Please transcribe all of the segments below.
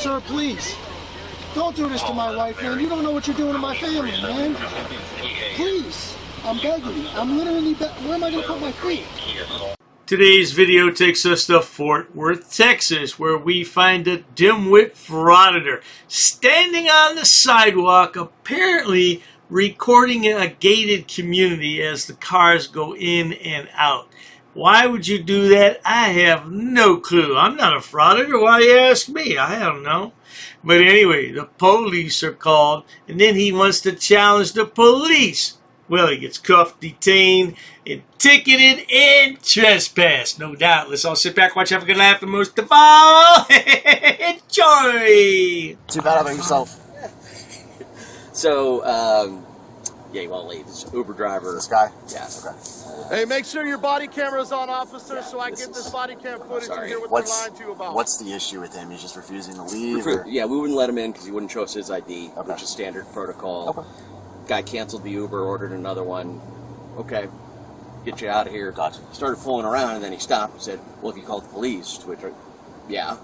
sir, please. Don't do this to my wife, man. You don't know what you're doing to my family, man. Please. I'm begging you. I'm literally where am I going to put my feet? Today's video takes us to Fort Worth, Texas, where we find a dimwit frauditor standing on the sidewalk, apparently recording a gated community as the cars go in and out. Why would you do that? I have no clue. I'm not a frauditor. Why you ask me? I don't know. But anyway, the police are called, and then he wants to challenge the police. Well, he gets cuffed, detained, and ticketed, and trespassed. No doubt. Let's all sit back, watch, have a good laugh, and most of all, enjoy! Too bad about yourself. So, yeah, you won't leave. This Uber driver. This guy? Yeah. Okay. Hey, make sure your body camera's on, officer, so I get this body cam footage and hear what they're lying to you about. What's the issue with him? He's just refusing to leave? Yeah, we wouldn't let him in because he wouldn't show us his ID, which is standard protocol. Okay. Guy canceled the Uber, ordered another one. Okay, get you out of here. Gotcha. Started fooling around, and then he stopped and said, well, if you called the police, to which, yeah.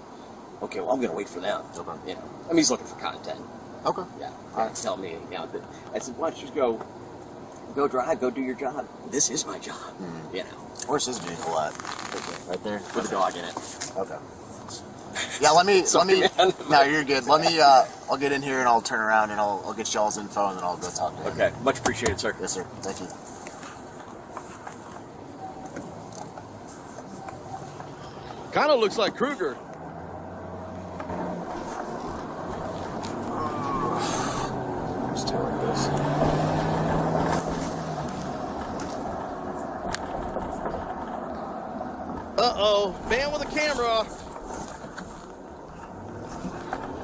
Okay, well, I'm going to wait for them. Okay. You know, I mean, he's looking for content. Okay. Yeah. Tell me, you know, I said, why don't you just go drive, go do your job. This is my job, you know. Where's his vehicle at? Right there? With a dog in it. Okay. Yeah, let me, no, you're good. Let me, I'll get in here and I'll turn around and I'll get y'all's info and then I'll go talk to him. Okay, much appreciated, sir. Yes, sir. Thank you. Kind of looks like Kruger. Let's do it like this. Uh-oh, man with a camera.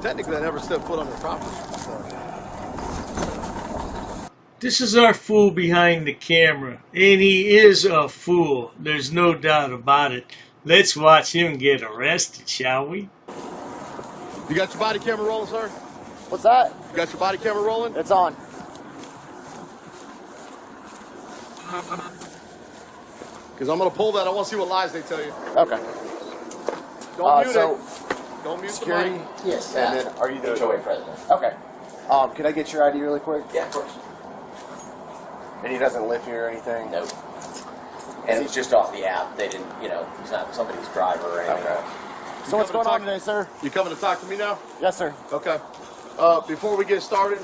Technically, I never stepped foot on the property. This is our fool behind the camera, and he is a fool. There's no doubt about it. Let's watch him get arrested, shall we? You got your body camera rolling, sir? What's that? You got your body camera rolling? It's on. Because I'm going to pull that. I want to see what lies they tell you. Okay. Don't mute so it. Don't mute security? the mic. Yes. And then, are you the HOA president. Okay. Can I get your ID really quick? Yeah, of course. And he doesn't live here or anything? Nope. And it's just off the app. They didn't, you know, he's not somebody's driver or anything. Okay. So what's going on today, sir? You coming to talk to me now? Yes, sir. Okay. Before we get started,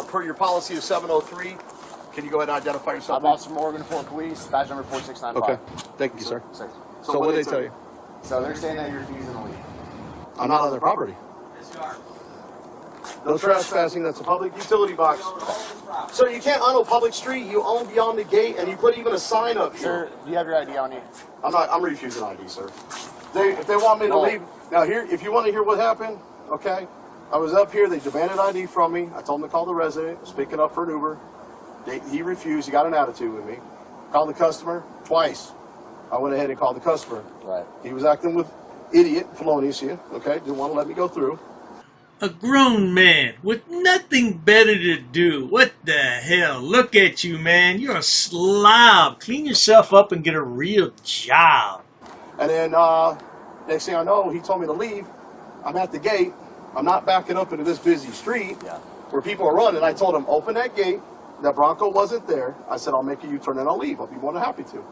per your policy of 703, can you go ahead and identify yourself? I'm Officer Morgan, Fort Police, badge number 4695. Okay. Thank you, sir. Sir. So what did they tell you? So they're saying that you're refusing to leave. I'm not on their property. No trespassing. That's a public utility box. Sir, you can't own a public street. You own beyond the gate, and you put even a sign up here. Sir, do you have your ID on you? I'm refusing ID, sir. If they want me to leave, now here, if you want to hear what happened, okay, I was up here. They demanded ID from me. I told them to call the resident. I was picking up for an Uber. He refused. He got an attitude with me. Called the customer twice. I went ahead and called the customer. Right. He was acting with idiot, felonious here. Okay, didn't want to let me go through. A grown man with nothing better to do. What the hell? Look at you, man. You're a slob. Clean yourself up and get a real job. And then next thing I know, he told me to leave. I'm at the gate. I'm not backing up into this busy street where people are running. I told him, open that gate. That Bronco wasn't there. I said, I'll make a U-turn and I'll leave. I'll be more than happy to.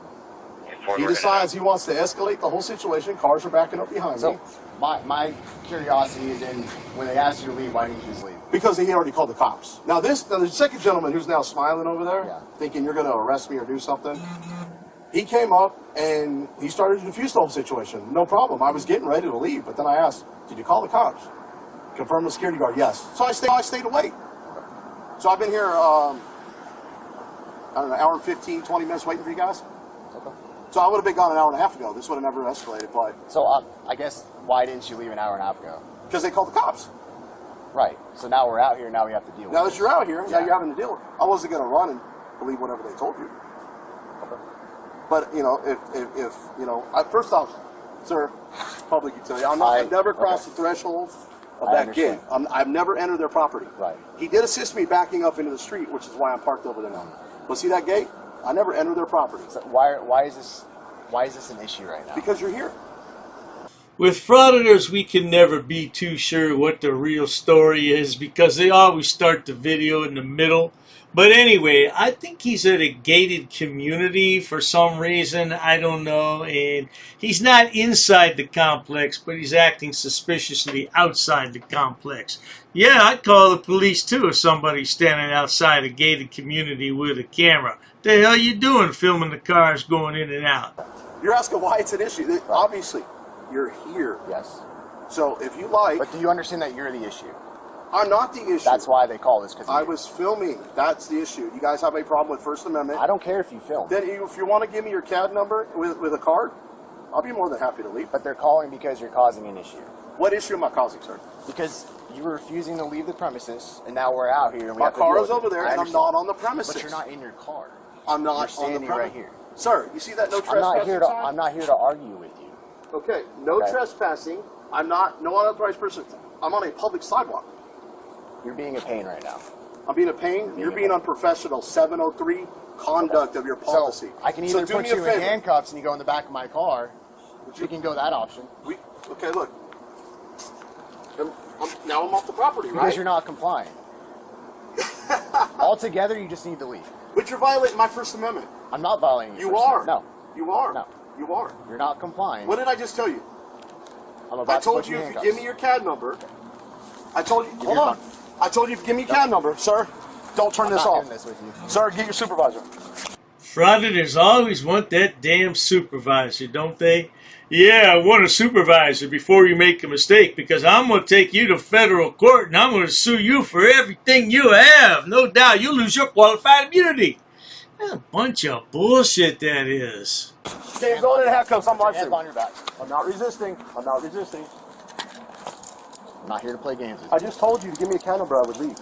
He decides he wants to escalate the whole situation. Cars are backing up behind me. My curiosity is in, when they asked you to leave, why didn't you just leave? Because he already called the cops. Now the second gentleman who's now smiling over there, thinking you're going to arrest me or do something, he came up and he started to defuse the whole situation. No problem. I was getting ready to leave, but then I asked, did you call the cops? Confirmed the security guard, yes. So I stayed to wait. So I've been here, I don't know, an hour and 15, 20 minutes waiting for you guys. Okay. So I would have been gone an hour and a half ago. This would have never escalated, but... So I guess, why didn't you leave an hour and a half ago? Because they called the cops. Right. So now we're out here, now we have to deal with it. Now that you're out here, now you're having to deal with it. I wasn't going to run and believe whatever they told you. Okay. But, you know, if you know, first off, sir, public utility, I've never crossed the threshold of that gate. I've never entered their property. Right. He did assist me backing up into the street, which is why I'm parked over there now. But see that gate? I never entered their property. So why is this an issue right now? Because you're here. With frauditors, we can never be too sure what the real story is because they always start the video in the middle. But anyway, I think he's at a gated community for some reason. I don't know. And he's not inside the complex, but he's acting suspiciously outside the complex. Yeah, I'd call the police too if somebody's standing outside a gated community with a camera. The hell you doing filming the cars going in and out? You're asking why it's an issue. Obviously, you're here. Yes. So if you like... But do you understand that you're the issue? I'm not the issue. That's why they call this. Because I was filming. That's the issue. You guys have a problem with First Amendment? I don't care if you film. Then if you want to give me your CAD number with a card, I'll be more than happy to leave. But they're calling because you're causing an issue. What issue am I causing, sir? Because you were refusing to leave the premises, and now we're out here. And we My have to car deal is with over it. there, I and I'm understand. not on the premises. But you're not in your car. I'm not You're on the standing premises. right here. Sir, you see that no trespassing I'm not here to argue with you. Okay, no Okay. trespassing. I'm not no unauthorized person. I'm on a public sidewalk. You're being a pain right now. I'm being a pain. You're being unprofessional. 703 conduct of your policy. So I can either do put me a you in favor. handcuffs and you go in the back of my car. We can go that option. Okay, look. Now I'm off the property, right? Because you're not complying. Altogether, you just need to leave. But you're violating my First Amendment. I'm not violating your You First are. Amendment. You are. No. You are. You're not complying. What did I just tell you? I'm about I told to put you in if you handcuffs. give me your CAD number. I told you. Hold your on. phone. I told you if you give me CAD number, sir. Don't turn I'm this not off. doing this with you. Sir, get your supervisor. Frauditors always want that damn supervisor, don't they? Yeah, I want a supervisor before you make a mistake because I'm going to take you to federal court and I'm going to sue you for everything you have. No doubt you'll lose your qualified immunity. What a bunch of bullshit that is. Okay, go in handcuffs. I'm Hands live on your back. I'm not resisting. I'm not resisting. I'm not here to play games with I you. just told you to give me a CAD number, I would leave.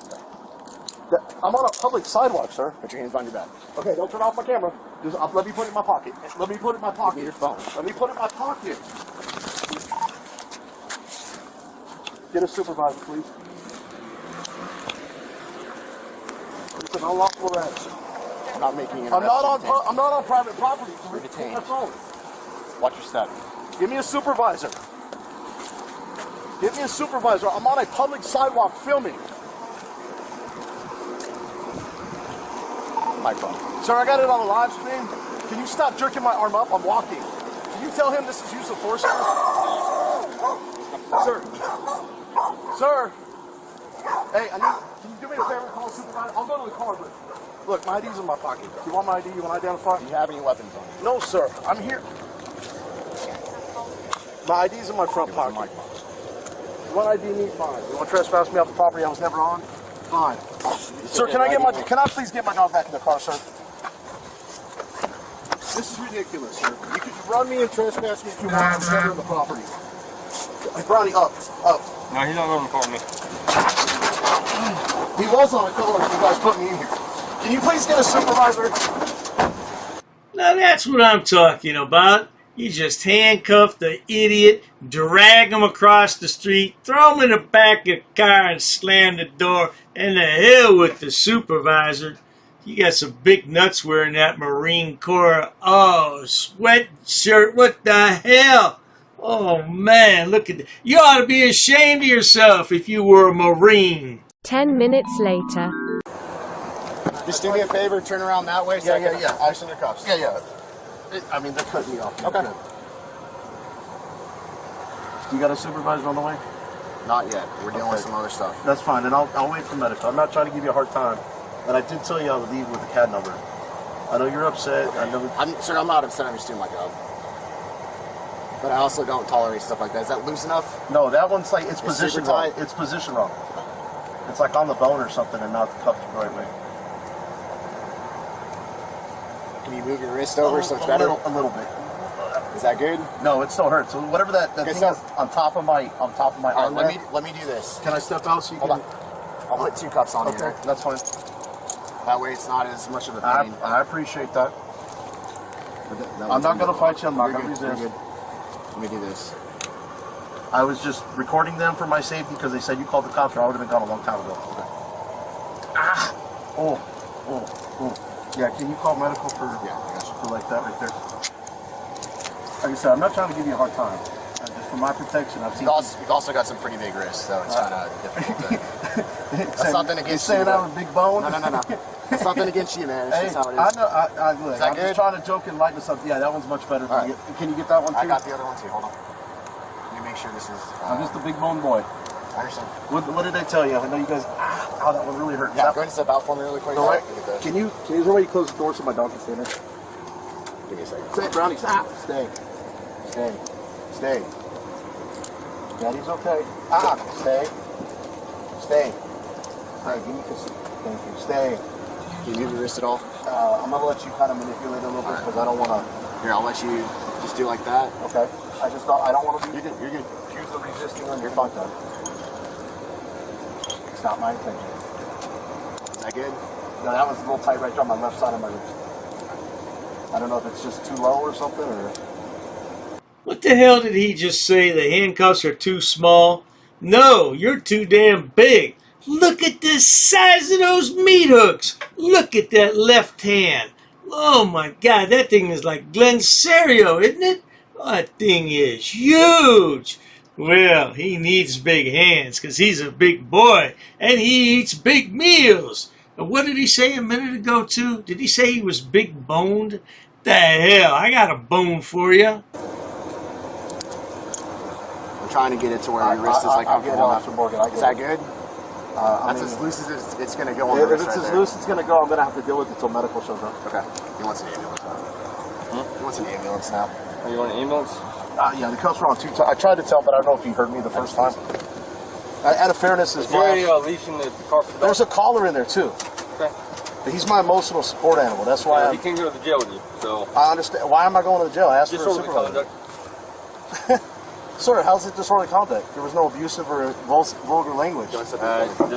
I'm on a public sidewalk, sir. Put your hands on your back. Okay, don't turn off my camera. Just let me put it in my pocket. Let me put it in my pocket. Give me your phone. Let me put it in my pocket. Get a supervisor, please. It's an unlawful arrest. I'm not making an I'm not arrest. on private property. You're detained. My phone. Watch your step. Give me a supervisor. Give me a supervisor. I'm on a public sidewalk filming. My phone. Sir, I got it on a live stream. Can you stop jerking my arm up? I'm walking. Can you tell him this is use of force, sir? Sir. Sir. Hey, can you do me a favor and call a supervisor? I'll go to the car, but look, my ID's in my pocket. You want my ID? You want to identify? Do you have any weapons on you? No, sir. I'm here. My ID's in my front pocket. My phone. You want ID? Me? Fine. You want to trespass me off the property I was never on? Fine. Sir, can I please get my dog back in the car, sir? This is ridiculous, sir. You could run me and trespass me if you want. I'm never on the property. Hey, Brownie, up. No, he's not on the phone. He was on a color. You guys put me in here. Can you please get a supervisor? Now that's what I'm talking about. You just handcuff the idiot, drag him across the street, throw him in the back of the car and slam the door, and the hell with the supervisor. You got some big nuts wearing that Marine Corps. Oh, sweatshirt, what the hell? Oh man, look at that. You ought to be ashamed of yourself if you were a Marine. 10 minutes later. Just do me a favor, turn around that way. So Yeah. Ice in your cuffs. Yeah. I mean, they're cutting me off. Okay. You got a supervisor on the way? Not yet. We're dealing with some other stuff. That's fine, and I'll wait for medical. I'm not trying to give you a hard time, and I did tell you I would leave with the CAD number. I know you're upset. I know. Sir, I'm not upset. I'm just doing my job. But I also don't tolerate stuff like that. Is that loose enough? No, that one's like it's Super position wrong. tight. It's position wrong. It's like on the bone or something, and not cuffed the right way. Can you move your wrist over so it's better? A little bit. Is that good? No, it still hurts. So whatever that thing so- is on top of my All arm. right, there. let me do this. Can I step out so you Hold can? on. I'll put 2 cups on Okay, you. that's fine. That way it's not as much of a pain. I appreciate that. That I'm not one's gonna fight you. I'm not You're gonna good, you're resist. good. Let me do this. I was just recording them for my safety because they said you called the cops, or I would have been gone a long time ago. Okay. Ah! Oh. Yeah, can you call medical for, Yeah, I got you. for like that right there? Like I said, I'm not trying to give you a hard time. I'm just for my protection. I've seen. You've also got some pretty big wrists, so it's kind of difficult. That's something against you. Saying I have a big bone? No. That's nothing against you, man. It's just how it is. I know. Look, Is that I'm good? just trying to joke and lighten this up. Yeah, that one's much better. All right. Can you get that one too? I got the other one too. Hold on. Let me make sure this is. I'm just a big bone boy. I understand. What did they tell you? I know you guys. Ow, that one really hurt. Yeah, go ahead and step out for me really quick. All right. Can Is there a way you close the door so my dog can stay in there? give me a second? Say it, Brownie. Stop. Stay. Daddy's okay. Stay. All right, give me a kiss. Thank you. Stay. Can you move your wrist at all? I'm gonna let you kind of manipulate it a little bit because I don't want to. Here, I'll let you just do like that. Okay. I don't want to be. You're good. Accused of resisting on You're your fine. phone. It's not my intention. Is that good? No, that was a little tight right there on my left side of my wrist. I don't know if it's just too low or something or. What the hell did he just say? The handcuffs are too small? No, you're too damn big. Look at the size of those meat hooks. Look at that left hand. Oh my God, that thing is like Glen Serio, isn't it? That thing is huge. Well, he needs big hands because he's a big boy and he eats big meals. And what did he say a minute ago too? Did he say he was big boned? The hell, I got a bone for you. I'm trying to get it to where your wrist is like I'll get it comfortable off, enough. Morgan. Is that good? That's as loose as it's going to go on the If wrist it's right as there. loose, it's gonna go. I'm gonna have to deal with it until medical shows up. Okay. He wants an ambulance now. He wants an ambulance now. Oh, you want an ambulance? Yeah, the cuffs were on 2 times. I tried to tell, but I don't know if you heard me the first time. Out of fairness, as Is there any well. leash in the car for the dog? There's a collar in there too. Okay. He's my emotional support animal. That's why He can't go to the jail with you, so. I understand. Why am I going to the jail? I asked for a Disorderly supervisor. conduct. Sir, how's it disorderly conduct? There was no abusive or vulgar language. That's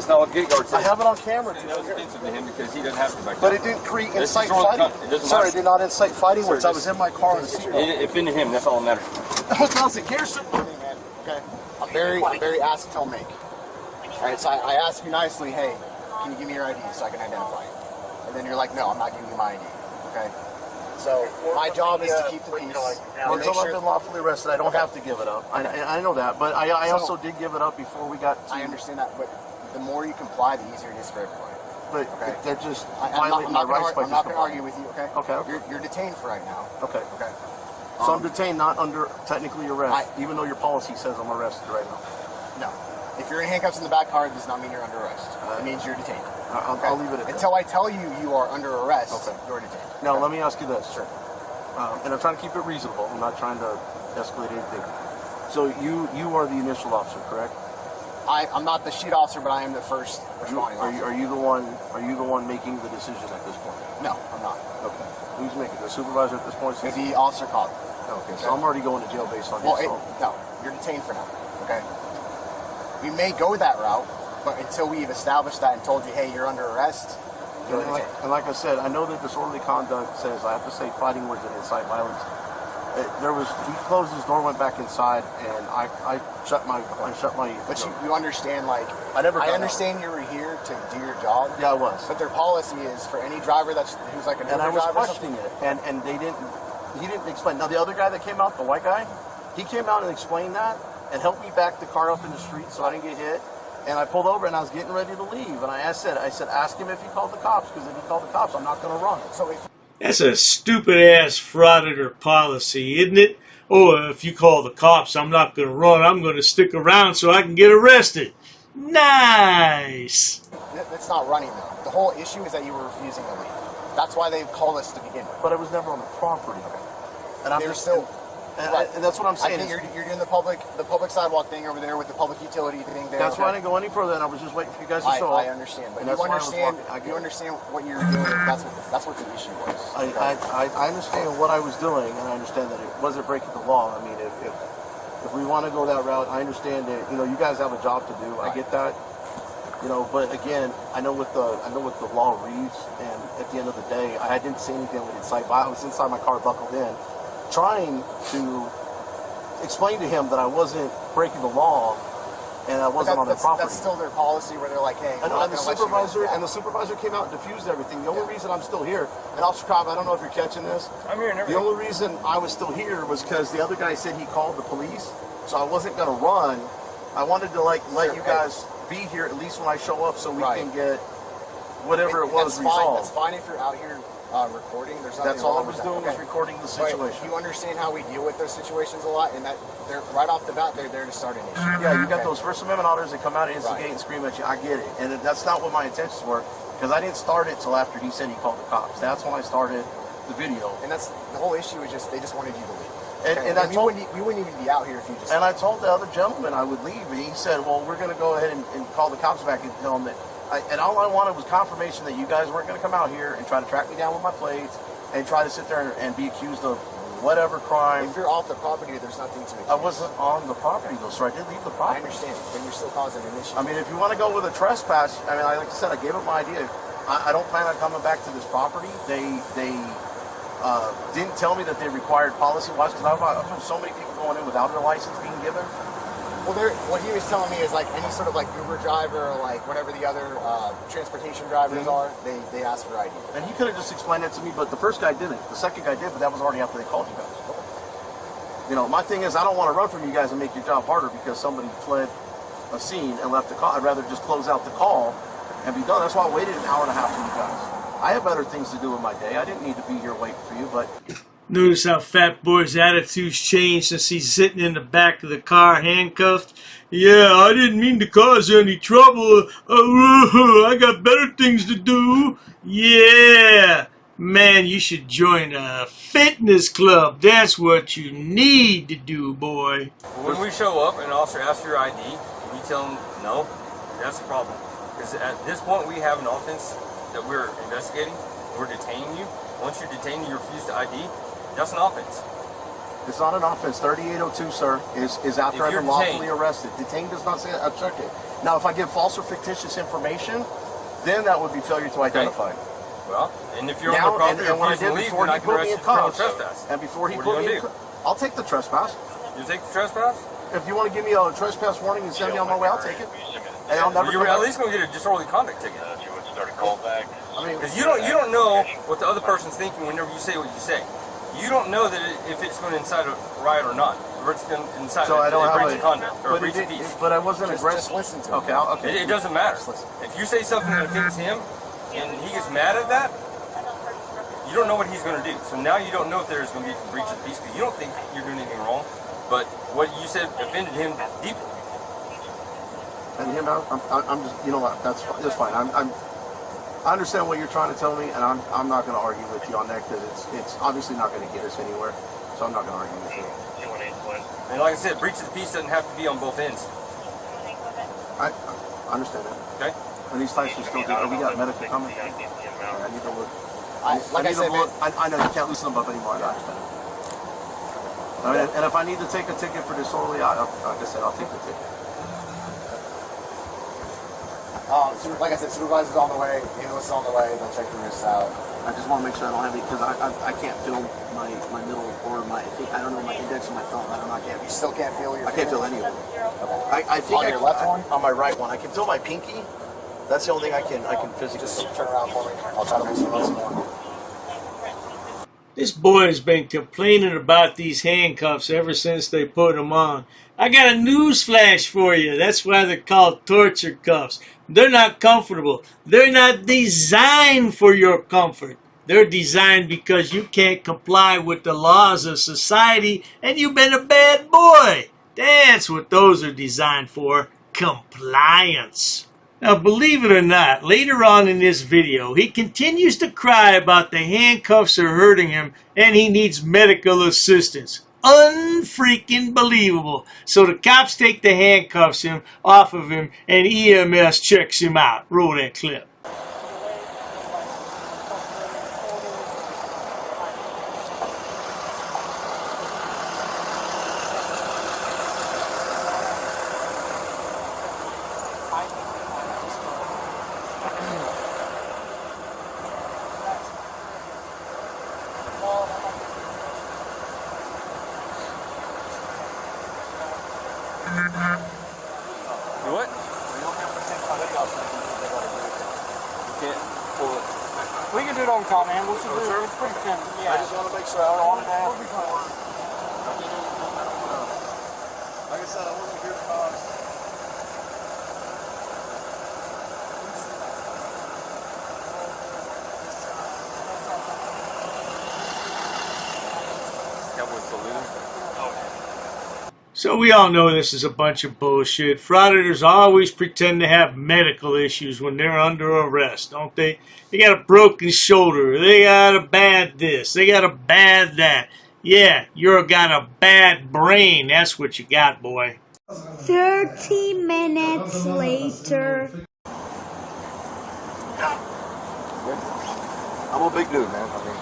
not what gate guard I says. have it on camera. That was offensive to him because he doesn't have to back But down. it didn't create It's incite disorderly fighting. conduct. It doesn't Sir, matter. it did not incite fighting Sir, words. I was in my car in the seatbelt. It offended him, that's all that matters. Nothing. Here's something. Man, okay. I'm very ask, tell, make. All right, so I ask you nicely, hey, can you give me your ID so I can identify you? And then you're like, no, I'm not giving you my ID. Okay. So my job is to keep the peace. And make Until I've sure. been lawfully arrested, I don't have to give it up. I know that, but I also did give it up before we got to. I understand that, but the more you comply, the easier it is for everybody. But Okay. they're just I'm violating my not rights by I'm not going to complying. argue with you, okay? Okay. You're detained for right now. Okay. Okay. So I'm detained, not under technically arrest, even though your policy says I'm arrested right now. No. If you're in handcuffs in the back car, it does not mean you're under arrest. It means you're detained. I'll leave it at that. Until I tell you you are under arrest, Okay. you're detained. Now, let me ask you this. Sure. And I'm trying to keep it reasonable. I'm not trying to escalate anything. So you are the initial officer, correct? I'm not the sheet officer, but I am the first responding officer. Are you the one making the decision at this point? No, I'm not. Okay. Who's making the supervisor at this point? It's the officer called. Okay. So I'm already going to jail based on Well, this. no, you're detained for now. Okay. We may go that route, but until we've established that and told you, hey, you're under arrest, you're detained. And like I said, I know that disorderly conduct says I have to say fighting words that incite violence. He closed his door, went back inside, and I shut my. But you understand, like, I understand you were here to do your job. Yeah, I was. But their policy is for any driver who's like a And I newer was driver or questioning something. it, and he didn't explain. Now the other guy that came out, the white guy, he came out and explained that and helped me back the car up in the street so I didn't get hit. And I pulled over and I was getting ready to leave, and I said, ask him if he called the cops, because if he called the cops, I'm not going to run. So if That's a stupid-ass frauditor policy, isn't it? Oh, if you call the cops, I'm not going to run. I'm going to stick around so I can get arrested. Nice. that's not running though. The whole issue is that you were refusing to leave. That's why they called us to begin with. But I was never on the property. And I'm They're just still. and that's what I'm I saying. think you're doing the public sidewalk thing over there with the public utility thing there. That's okay? why I didn't go any further, and I was just waiting for you guys to show up. I understand, but And you that's why I was understand. walking. I get You it. understand what you're doing. That's what the issue was. I understand what I was doing, and I understand that it wasn't breaking the law. I mean, if we want to go that route, I understand that you guys have a job to do. I get that, But again, I know what the law reads, and at the end of the day, I didn't say anything with incite violence. I was inside my car, buckled in, trying to explain to him that I wasn't breaking the law, and I wasn't on their property. That's still their policy, where they're like, hey, And the supervisor came out and diffused everything. The only reason I'm still here, and Officer Cobb, I don't know if you're catching this. I'm here and The only reason I was still here was because the other guy said he called the police, So I wasn't gonna run. I wanted to like let you guys be here at least when I show up, so we can get whatever it was resolved. That's fine if you're out here recording. There's nothing That's all I wrong was with doing that. was recording the situation. You understand how we deal with those situations a lot, and that they're right off the bat they're there to start an issue. Yeah, you got those First Amendment auditors that come out and instigate and scream at you. I get it, and that's not what my intentions were, because I didn't start it till after he said he called the cops. That's when I started the video. And that's the whole issue. Is just they just wanted you to leave. And I told we wouldn't even be out here if you just. And I told the other gentleman I would leave, and he said, "Well, we're going to go ahead and call the cops back and tell them that." And all I wanted was confirmation that you guys weren't going to come out here and try to track me down with my plates and try to sit there and be accused of whatever crime. If you're off the property, there's nothing to accuse. I wasn't on the property though, so I did leave the property. I understand, but you're still causing an issue. I mean, if you want to go with a trespass, I mean, like I said, I gave up my idea. I don't plan on coming back to this property. They didn't tell me that they required policy-wise, because I've had so many people going in without their license being given. Well, what he was telling me is like any sort of like Uber driver or like whatever the other transportation drivers are, they ask for ID. And he could have just explained it to me, but the first guy didn't. The second guy did, but that was already after they called you guys. You know, my thing is I don't want to run from you guys and make your job harder because somebody fled a scene and left the call. I'd rather just close out the call and be done. That's why I waited an hour and a half for you guys. I have better things to do in my day. I didn't need to be here waiting for you, but... Notice how Fat Boy's attitude's changed since he's sitting in the back of the car handcuffed. Yeah, I didn't mean to cause any trouble. I got better things to do. Yeah. Man, you should join a fitness club. That's what you need to do, boy. When we show up and an officer asks for your ID, we tell them no, that's the problem. Because at this point we have an offense that we're investigating. We're detaining you. Once you're detained, you refuse to ID. That's an offense. It's not an offense. 3802, sir, is after I've been lawfully arrested. Detained does not say I check it. Now, if I give false or fictitious information, then that would be failure to identify. Well, and if you're on the property and refuse to leave, then I can arrest you for trespass. And before he What put are you me in gonna do? I'll take the trespass. You take the trespass? If you want to give me a trespass warning and send me on my way, I'll take it. And I'll never. You're at least going to get a disorderly conduct ticket. I mean, because you don't know what the other person's thinking whenever you say what you say. You don't know that if it's going to incite a riot or not, or it's going to incite a breach of conduct or a breach of peace. But I wasn't aggressive. Just listen to Okay, okay. It doesn't matter. If you say something that offends him and he gets mad at that, you don't know what he's going to do. So now you don't know if there's going to be a breach of peace because you don't think you're doing anything wrong. But what you said offended him deeply. And him, I'm just, you know what? That's fine. I understand what you're trying to tell me, and I'm not going to argue with you on that because it's obviously not going to get us anywhere. So I'm not going to argue with you. And like I said, breach of the peace doesn't have to be on both ends. I understand that. Okay. And these types are still doing. We got medical coming. I need to look. I know you can't loosen them up anymore. I understand. And if I need to take a ticket for disorderly, like I said, I'll take the ticket. Like I said, supervisor's on the way, analyst's on the way, they'll check the wrists out. I just want to make sure I don't have any, because I can't feel my middle or my index of my thumb. I can't. You still can't feel your I can't feel any of them. Okay. I think on your left one? On my right one. I can feel my pinky. That's the only thing I can physically. Just turn around for me. I'll try to make some more. This boy has been complaining about these handcuffs ever since they put them on. I got a news flash for you. That's why they're called torture cuffs. They're not comfortable. They're not designed for your comfort. They're designed because you can't comply with the laws of society and you've been a bad boy. That's what those are designed for. Compliance. Now, believe it or not, later on in this video, he continues to cry about the handcuffs are hurting him and he needs medical assistance. Unfreaking believable. So the cops take the handcuffs off of him and EMS checks him out. Roll that clip. What? We can do it on call, man. We'll do it. It's pretty simple. Yeah. I just want to make sure I don't want to ask before. Like I said, I wasn't here to cause. So we all know this is a bunch of bullshit. Frauditors always pretend to have medical issues when they're under arrest, don't they? They got a broken shoulder. They got a bad this. They got a bad that. Yeah, you've got a bad brain. That's what you got, boy. 30 minutes later. I'm a big dude, man. I mean,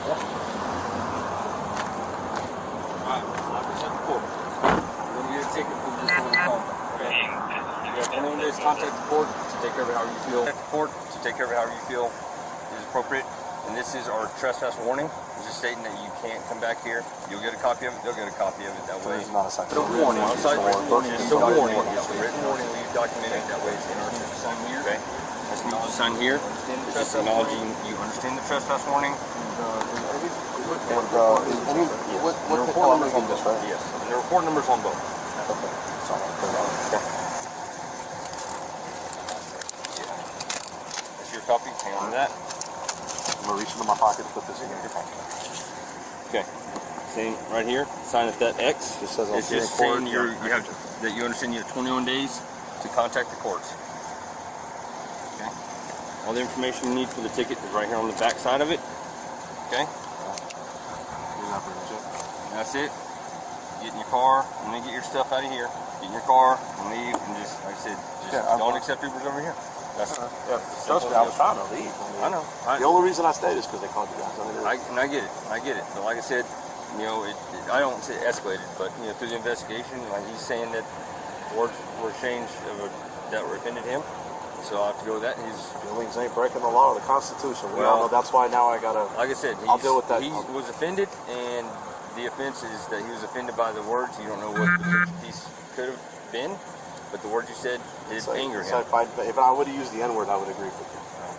Contact the court to take care of it how you feel. Court to take care of it how you feel is appropriate. And this is our trespass warning. It's just stating that you can't come back here. You'll get a copy of it. They'll get a copy of it. That way. It's not a second. It's a warning. It's a warning. It's a warning. It's a written warning. We document it. That way it's in our system here. Okay. That's me to sign here. It's just acknowledging you understand the trespass warning. And what report numbers on this, right? Yes. And the report numbers on both. Okay. Sorry. Okay. Copy, hang on to that. I'm gonna reach into my pocket and put this in your pocket. Okay, same right here. Sign at that X. It says it's just saying that you understand you have 21 days to contact the courts. Okay. All the information you need for the ticket is right here on the back side of it. Okay. That's it. Get in your car and then get your stuff out of here. Get in your car and leave, and just like I said, don't accept Ubers over here. Trust me, I was trying to leave. I know. The only reason I stayed is because they called you guys. I get it. I get it. But like I said, you know, I don't say escalated, but you know, through the investigation, like he's saying that words were changed that offended him. So I have to go with that. His feelings ain't breaking the law or the Constitution. We all know that's why now I gotta. Like I said, I'll deal with that. He was offended, and the offense is that he was offended by the words. You don't know what the piece could have been. But the words you said did anger him. If I would have used the N-word, I would agree with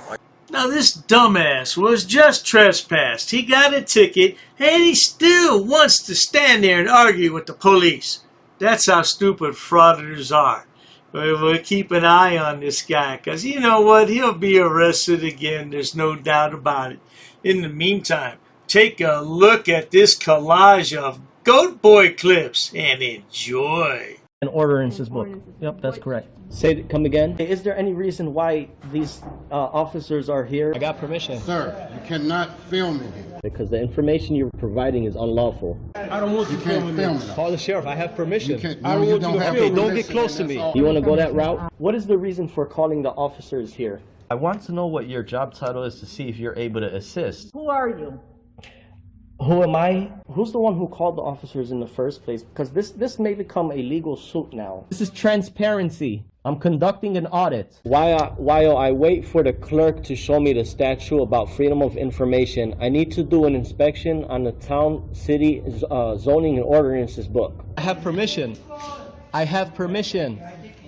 you. Now this dumbass was just trespassed. He got a ticket and he still wants to stand there and argue with the police. That's how stupid frauditors are. We'll keep an eye on this guy because you know what? He'll be arrested again. There's no doubt about it. In the meantime, take a look at this collage of Goat Boy clips and enjoy. An ordinances book. Yep, that's correct. Come again. Is there any reason why these officers are here? I got permission. Sir, you cannot film in here. Because the information you're providing is unlawful. I don't want you filming it. Call the sheriff. I have permission. I don't want you to film. Don't get close to me. You want to go that route? What is the reason for calling the officers here? I want to know what your job title is to see if you're able to assist. Who are you? Who am I? Who's the one who called the officers in the first place? Because this may become a legal suit now. This is transparency. I'm conducting an audit. While I wait for the clerk to show me the statute about freedom of information, I need to do an inspection on the town, city, zoning and ordinances book. I have permission. I have permission.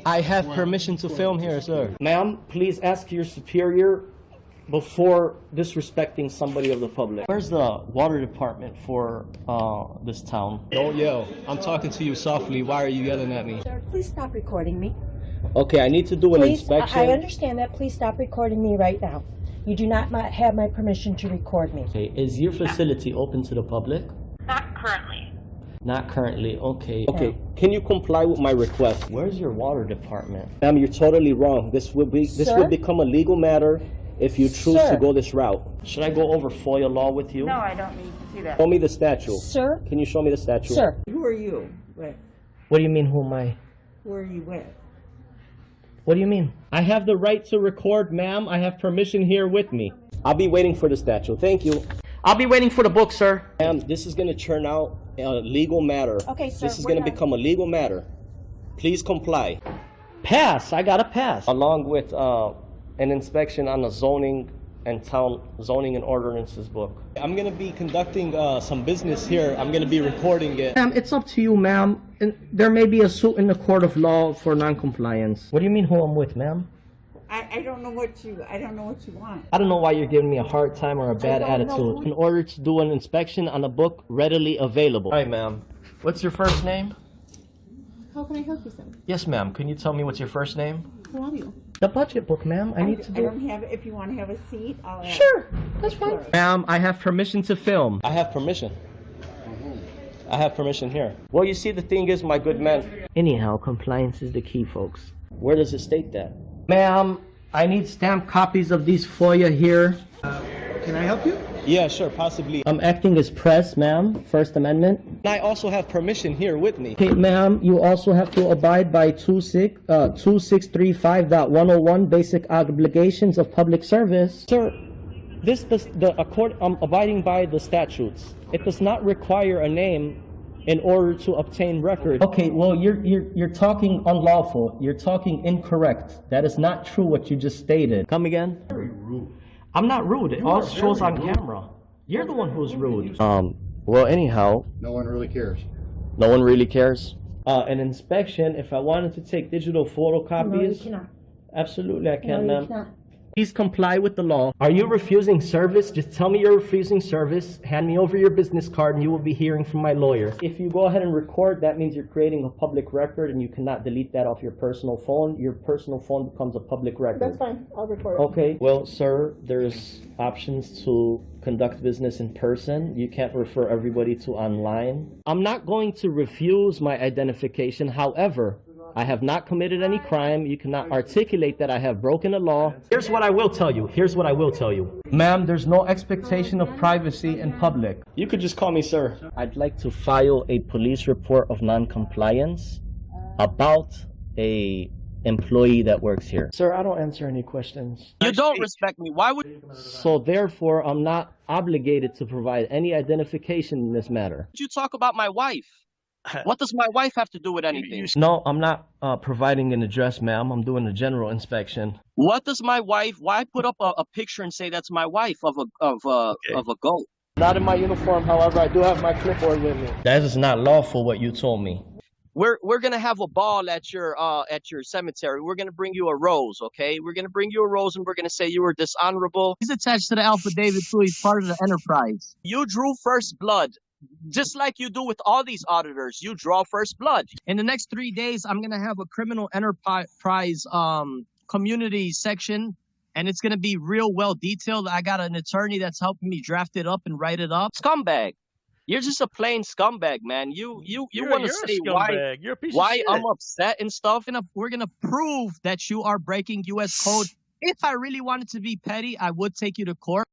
I have permission to film here, sir. Ma'am, please ask your superior before disrespecting somebody of the public. Where's the water department for this town? Don't yell. I'm talking to you softly. Why are you yelling at me? Sir, please stop recording me. Okay, I need to do an inspection. I understand that. Please stop recording me right now. You do not have my permission to record me. Okay, is your facility open to the public? Not currently. Not currently, okay. Okay, can you comply with my request? Where's your water department? Ma'am, you're totally wrong. This will become a legal matter if you choose to go this route. Should I go over FOIA law with you? No, I don't need to see that. Show me the statute. Sir? Can you show me the statute? Sir. Who are you with? What do you mean, who am I? Who are you with? What do you mean? I have the right to record, ma'am. I have permission here with me. I'll be waiting for the statute. Thank you. I'll be waiting for the book, sir. Ma'am, this is going to turn out a legal matter. Okay, sir. This is going to become a legal matter. Please comply. Pass. I got to pass. Along with an inspection on the zoning and ordinances book. I'm going to be conducting some business here. I'm going to be recording it. Ma'am, it's up to you, ma'am. There may be a suit in the court of law for non-compliance. What do you mean who I'm with, ma'am? I don't know what you want. I don't know why you're giving me a hard time or a bad attitude. In order to do an inspection on a book readily available. All right, ma'am. What's your first name? How can I help you, sir? Yes, ma'am. Can you tell me what's your first name? Who are you? The budget book, ma'am. I need to do. I don't have. If you want to have a seat, I'll. Sure, that's fine. Ma'am, I have permission to film. I have permission. I have permission here. Well, you see, the thing is, my good man. Anyhow, compliance is the key, folks. Where does it state that? Ma'am, I need stamped copies of these FOIA here. Can I help you? Yeah, sure, possibly. I'm acting as press, ma'am. First Amendment. I also have permission here with me. Okay, ma'am, you also have to abide by 2635.101 basic obligations of public service. Sir, I'm abiding by the statutes. It does not require a name in order to obtain record. Okay, well, you're talking unlawful. You're talking incorrect. That is not true what you just stated. Come again? Very rude. I'm not rude. It all shows on camera. You're the one who's rude. Well, anyhow. No one really cares. No one really cares? An inspection, if I wanted to take digital photocopies. No, you cannot. Absolutely, I can, No, ma'am. you cannot. Please comply with the law. Are you refusing service? Just tell me you're refusing service. Hand me over your business card and you will be hearing from my lawyer. If you go ahead and record, that means you're creating a public record and you cannot delete that off your personal phone. Your personal phone becomes a public record. That's fine. I'll record it. Okay. Well, sir, there's options to conduct business in person. You can't refer everybody to online. I'm not going to refuse my identification. However, I have not committed any crime. You cannot articulate that I have broken a law. Here's what I will tell you. Ma'am, there's no expectation of privacy in public. You could just call me sir. I'd like to file a police report of non-compliance about a employee that works here. Sir, I don't answer any questions. You don't respect me. Why would... So therefore, I'm not obligated to provide any identification in this matter. you talk about my wife? What does my wife have to do with anything? No, I'm not providing an address, ma'am. I'm doing a general inspection. What does my wife? Why put up a picture and say that's my wife of a goat? Not in my uniform, however, I do have my clipboard with me. That is not lawful what you told me. We're gonna have a ball at your cemetery. We're gonna bring you a rose, okay? We're gonna bring you a rose and we're gonna say you were dishonorable. He's attached to the affidavit too. He's part of the enterprise. You drew first blood. Just like you do with all these auditors, you draw first blood. In the next 3 days, I'm going to have a criminal enterprise community section, and it's going to be real well detailed. I got an attorney that's helping me draft it up and write it up. Scumbag. You're just a plain scumbag, man. You want to say why I'm upset and stuff. We're going to prove that you are breaking U.S. code. If I really wanted to be petty, I would take you to court.